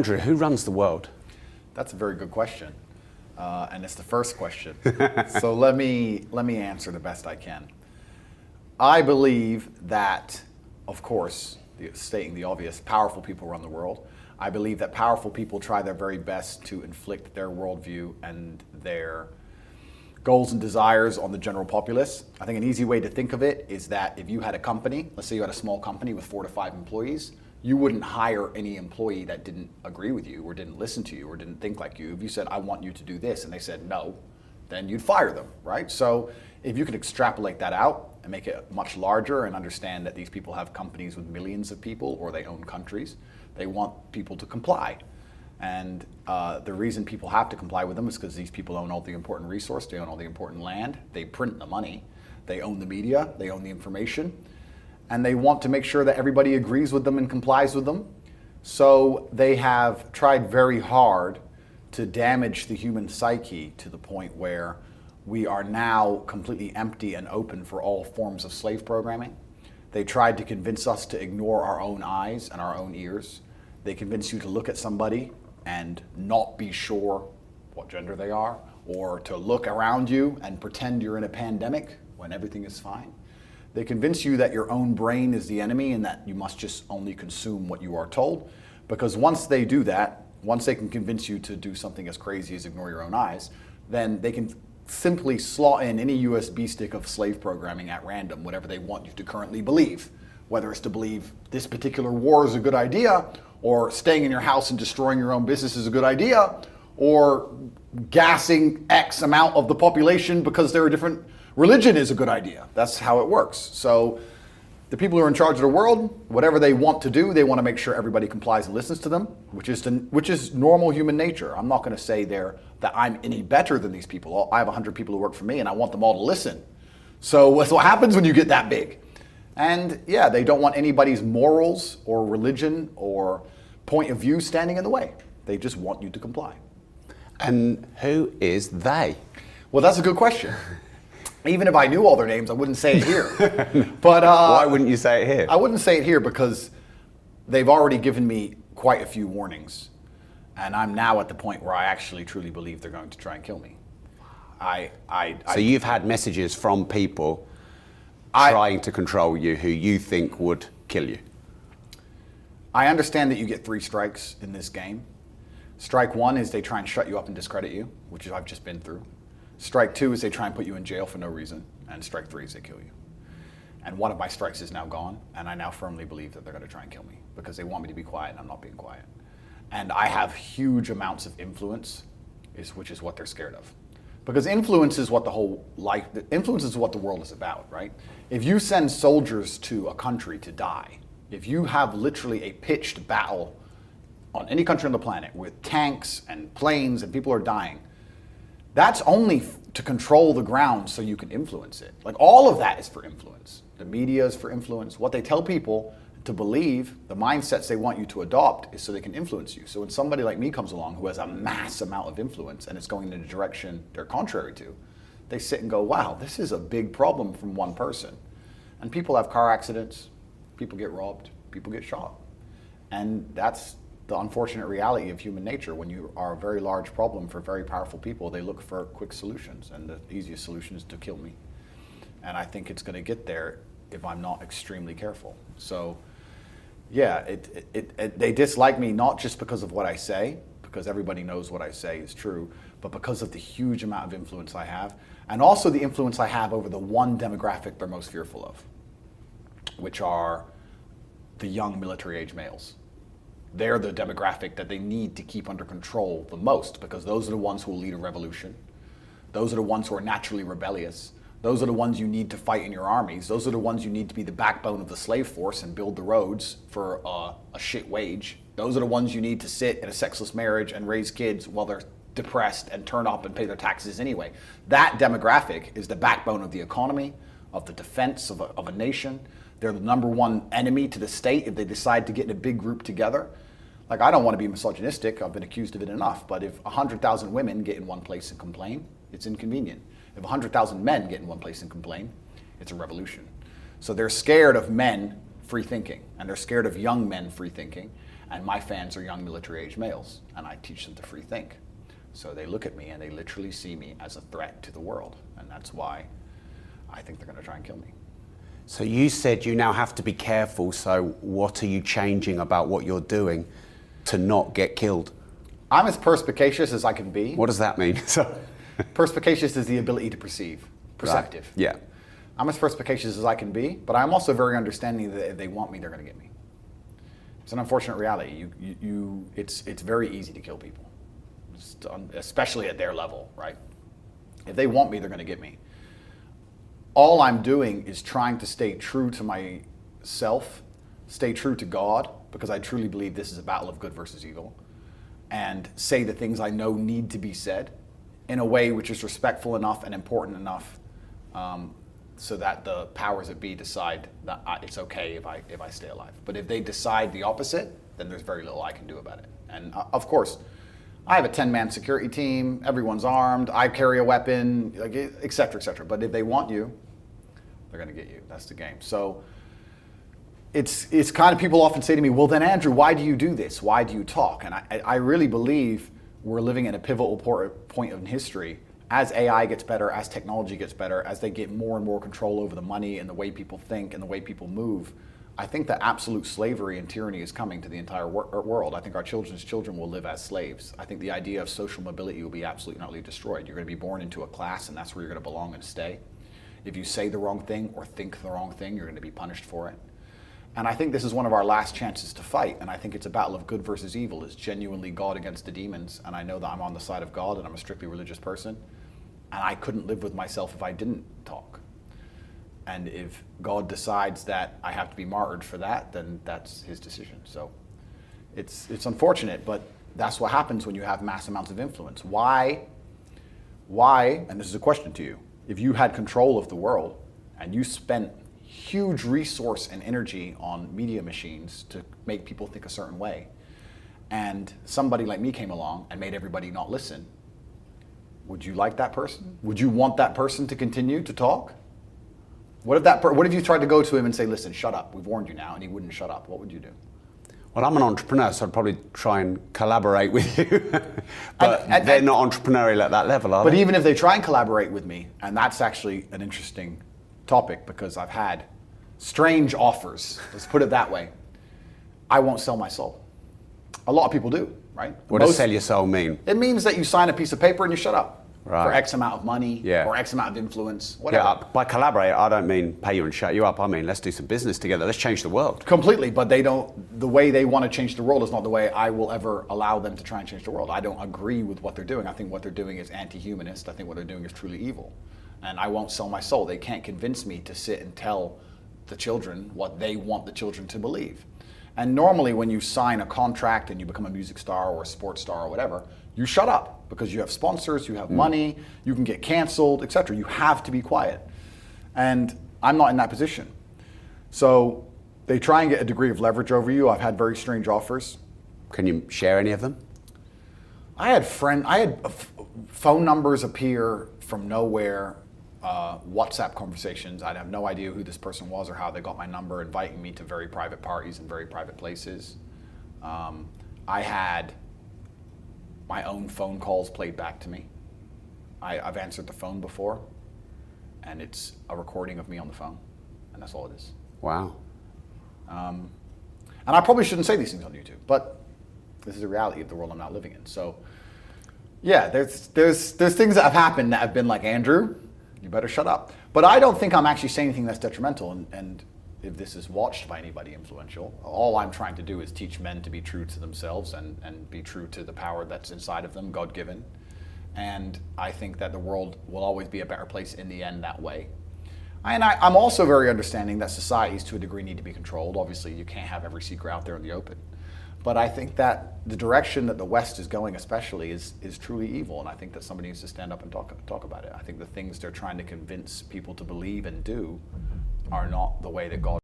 Andrew, who runs the world? That's a very good question, and it's the first question. So let me answer the best I can. I believe that, of course, stating the obvious, powerful people run the world. I believe that powerful people try their very best to inflict their worldview and their goals and desires on the general populace. I think an easy way to think of it is that if you had a company, let's say you had a small company with 4 to 5 employees, you wouldn't hire any employee that didn't agree with you or didn't listen to you or didn't think like you. If you said, I want you to do this, and they said no, then you'd fire them, right? So if you could extrapolate that out and make it much larger and understand that these people have companies with millions of people or they own countries, they want people to comply. And the reason people have to comply with them is because these people own all the important resource, they own all the important land, they print the money, they own the media, they own the information, and they want to make sure that everybody agrees with them and complies with them. So they have tried very hard to damage the human psyche to the point where we are now completely empty and open for all forms of slave programming. They tried to convince us to ignore our own eyes and our own ears. They convince you to look at somebody and not be sure what gender they are, or to look around you and pretend you're in a pandemic when everything is fine. They convince you that your own brain is the enemy and that you must just only consume what you are told. Because once they do that, once they can convince you to do something as crazy as ignore your own eyes, then they can simply slot in any USB stick of slave programming at random, whatever they want you to currently believe. Whether it's to believe this particular war is a good idea, or staying in your house and destroying your own business is a good idea, or gassing X amount of the population because they're a different religion is a good idea. That's how it works. So the people who are in charge of the world, whatever they want to do, they want to make sure everybody complies and listens to them, which is normal human nature. I'm not going to say that I'm any better than these people. I have 100 people who work for me and I want them all to listen. So what's what happens when you get that big? And yeah, they don't want anybody's morals or religion or point of view standing in the way. They just want you to comply. And who is they? Well, that's a good question. Even if I knew all their names, I wouldn't say it here. But why wouldn't you say it here? I wouldn't say it here because they've already given me quite a few warnings. And I'm now at the point where I actually truly believe they're going to try and kill me. So you've had messages from people trying to control you who you think would kill you? I understand that you get 3 strikes in this game. Strike 1 is they try and shut you up and discredit you, which I've just been through. Strike 2 is they try and put you in jail for no reason, and strike 3 is they kill you. And one of my strikes is now gone, and I now firmly believe that they're going to try and kill me because they want me to be quiet, and I'm not being quiet. And I have huge amounts of influence, which is what they're scared of. Because influence is what influence is what the world is about, right? If you send soldiers to a country to die, if you have literally a pitched battle on any country on the planet with tanks and planes and people are dying, that's only to control the ground so you can influence it. Like all of that is for influence. The media is for influence. What they tell people to believe, the mindsets they want you to adopt is so they can influence you. So when somebody like me comes along who has a mass amount of influence and it's going in a direction they're contrary to, they sit and go, wow, this is a big problem from one person. And people have car accidents, people get robbed, people get shot. And that's the unfortunate reality of human nature. When you are a very large problem for very powerful people, they look for quick solutions, and the easiest solution is to kill me. And I think it's going to get there if I'm not extremely careful. So yeah, they dislike me not just because of what I say, because everybody knows what I say is true, but because of the huge amount of influence I have, and also the influence I have over the one demographic they're most fearful of, which are the young military-age males. They're the demographic that they need to keep under control the most, because those are the ones who will lead a revolution. Those are the ones who are naturally rebellious. Those are the ones you need to fight in your armies. Those are the ones you need to be the backbone of the slave force and build the roads for a shit wage. Those are the ones you need to sit in a sexless marriage and raise kids while they're depressed and turn up and pay their taxes anyway. That demographic is the backbone of the economy, of the defense of a nation. They're the number one enemy to the state if they decide to get in a big group together. Like, I don't want to be misogynistic, I've been accused of it enough, but if 100,000 women get in one place and complain, it's inconvenient. If 100,000 men get in one place and complain, it's a revolution. So they're scared of men free thinking, and they're scared of young men free thinking, And my fans are young military-age males, and I teach them to free think. So they look at me and they literally see me as a threat to the world, and that's why I think they're going to try and kill me. So you said you now have to be careful, so what are you changing about what you're doing to not get killed? I'm as perspicacious as I can be. What does that mean? Perspicacious is the ability to perceive, perceptive. Right. Yeah. I'm as perspicacious as I can be, but I'm also very understanding that if they want me, they're going to get me. It's an unfortunate reality. It's very easy to kill people, especially at their level, right? If they want me, they're going to get me. All I'm doing is trying to stay true to myself, stay true to God, because I truly believe this is a battle of good versus evil, and say the things I know need to be said in a way which is respectful enough and important enough so that the powers that be decide that it's okay if I stay alive. But if they decide the opposite, then there's very little I can do about it. And of course, I have a 10-man security team, everyone's armed, I carry a weapon, like, et cetera, et cetera. But if they want you, they're gonna get you. That's the game. So it's kind of, people often say to me, well then Andrew, why do you do this? Why do you talk? And I really believe we're living at a pivotal point in history. As AI gets better, as technology gets better, as they get more and more control over the money and the way people think and the way people move, I think that absolute slavery and tyranny is coming to the entire world. I think our children's children will live as slaves. I think the idea of social mobility will be absolutely and utterly destroyed. You're going to be born into a class, and that's where you're going to belong and stay. If you say the wrong thing or think the wrong thing, you're going to be punished for it. And I think this is one of our last chances to fight. And I think it's a battle of good versus evil. It's genuinely God against the demons. And I know that I'm on the side of God, and I'm a strictly religious person. And I couldn't live with myself if I didn't talk. And if God decides that I have to be martyred for that, then that's his decision. So it's unfortunate, but that's what happens when you have mass amounts of influence. Why, and this is a question to you, if you had control of the world and you spent huge resource and energy on media machines to make people think a certain way, and somebody like me came along and made everybody not listen, would you like that person? Would you want that person to continue to talk? What if you tried to go to him and say, listen, shut up, we've warned you now, and he wouldn't shut up? What would you do? Well, I'm an entrepreneur, so I'd probably try and collaborate with you. But they're not entrepreneurial at that level, are they? But even if they try and collaborate with me, and that's actually an interesting topic because I've had strange offers, let's put it that way, I won't sell my soul. A lot of people do, right? What does sell your soul mean? It means that you sign a piece of paper and you shut up. Right. For X amount of money, or X amount of influence, whatever. Yeah, by collaborate, I don't mean pay you and shut you up. I mean, let's do some business together. Let's change the world. Completely, but the way they want to change the world is not the way I will ever allow them to try and change the world. I don't agree with what they're doing. I think what they're doing is anti-humanist. I think what they're doing is truly evil. And I won't sell my soul. They can't convince me to sit and tell the children what they want the children to believe. And normally when you sign a contract and you become a music star or a sports star or whatever, you shut up because you have sponsors, you have money, you can get canceled, etc. You have to be quiet. And I'm not in that position. So they try and get a degree of leverage over you. I've had very strange offers. Can you share any of them? I had phone numbers appear from nowhere, WhatsApp conversations. I'd have no idea who this person was or how they got my number, inviting me to very private parties and very private places. I had my own phone calls played back to me. I've answered the phone before, and it's a recording of me on the phone, and that's all it is. Wow. And I probably shouldn't say these things on YouTube, but this is the reality of the world I'm now living in. So, yeah, there's things that have happened that have been like, Andrew, you better shut up. But I don't think I'm actually saying anything that's detrimental, and if this is watched by anybody influential, all I'm trying to do is teach men to be true to themselves and be true to the power that's inside of them, God-given. And I think that the world will always be a better place in the end that way. And I'm also very understanding that societies to a degree need to be controlled. Obviously, you can't have every secret out there in the open. But I think that the direction that the West is going especially is truly evil, and I think that somebody needs to stand up and talk about it. I think the things they're trying to convince people to believe and do are not the way that God